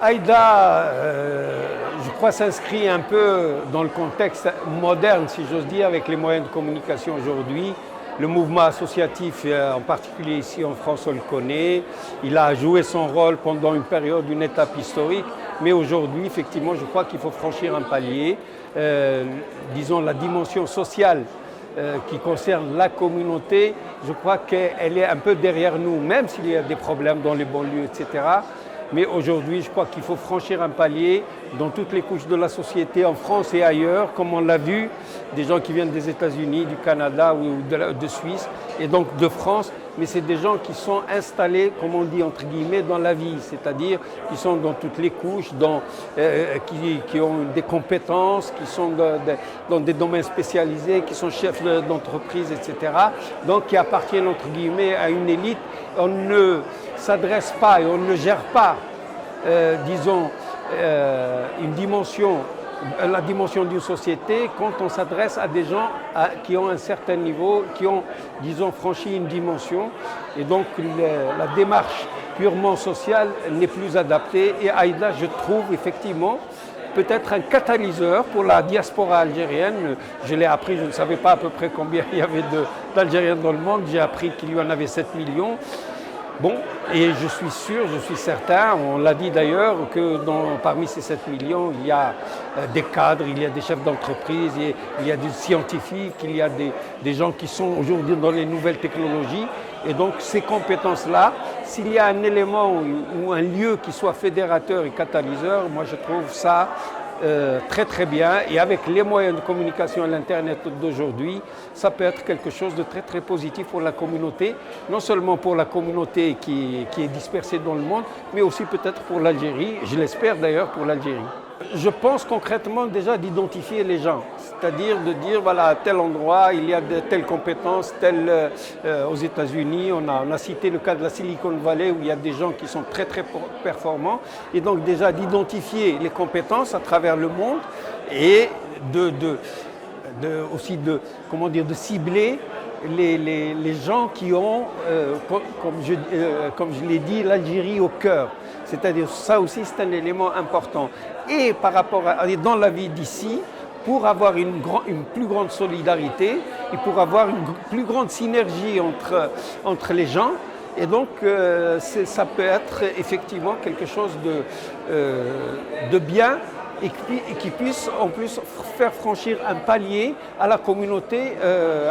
Aïda, je crois, s'inscrit un peu dans le contexte moderne, si j'ose dire, avec les moyens de communication aujourd'hui. Le mouvement associatif, en particulier ici en France, on le connaît. Il a joué son rôle pendant une période, une étape historique. Mais aujourd'hui, effectivement, je crois qu'il faut franchir un palier. Disons, la dimension sociale qui concerne la communauté, je crois qu'elle est un peu derrière nous, même s'il y a des problèmes dans les banlieues, etc. Mais aujourd'hui, je crois qu'il faut franchir un palier dans toutes les couches de la société, en France et ailleurs, comme on l'a vu, des gens qui viennent des États-Unis, du Canada ou de Suisse, et donc de France, mais c'est des gens qui sont installés, comme on dit entre guillemets, dans la vie, c'est-à-dire qui sont dans toutes les couches, qui ont des compétences, qui sont dans des domaines spécialisés, qui sont chefs d'entreprise, etc. Donc qui appartiennent entre guillemets à une élite. On ne s'adresse pas et on ne gère pas, disons, la dimension d'une société quand on s'adresse à des gens qui ont un certain niveau, qui ont, disons, franchi une dimension. Et donc la démarche purement sociale n'est plus adaptée. Et Aïda, je trouve effectivement, peut-être un catalyseur pour la diaspora algérienne. Je l'ai appris, je ne savais pas à peu près combien il y avait d'Algériens dans le monde. J'ai appris qu'il y en avait 7 millions. Bon, et je suis sûr, je suis certain, on l'a dit d'ailleurs, que parmi ces 7 millions, il y a des cadres, il y a des chefs d'entreprise, il y a des scientifiques, il y a des gens qui sont aujourd'hui dans les nouvelles technologies. Et donc ces compétences-là, s'il y a un élément ou un lieu qui soit fédérateur et catalyseur, moi je trouve ça très très bien, et avec les moyens de communication et l'Internet d'aujourd'hui, ça peut être quelque chose de très très positif pour la communauté, non seulement pour la communauté qui est dispersée dans le monde, mais aussi peut-être pour l'Algérie, je l'espère d'ailleurs pour l'Algérie. Je pense concrètement déjà d'identifier les gens, c'est-à-dire de dire voilà, à tel endroit il y a de telles compétences, aux États-Unis, on a cité le cas de la Silicon Valley où il y a des gens qui sont très très performants, et donc déjà d'identifier les compétences à travers le monde et aussi de cibler les gens qui ont, comme je l'ai dit, l'Algérie au cœur. C'est-à-dire ça aussi c'est un élément important. Et par rapport dans la vie d'ici, pour avoir une plus grande solidarité et pour avoir une plus grande synergie entre les gens. Et donc ça peut être effectivement quelque chose de bien et qui puisse en plus faire franchir un palier à la communauté,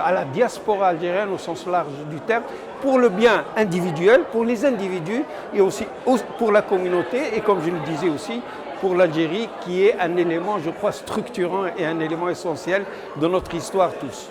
à la diaspora algérienne au sens large du terme, pour le bien individuel, pour les individus et aussi pour la communauté et comme je le disais aussi, pour l'Algérie qui est un élément, je crois, structurant et un élément essentiel de notre histoire tous.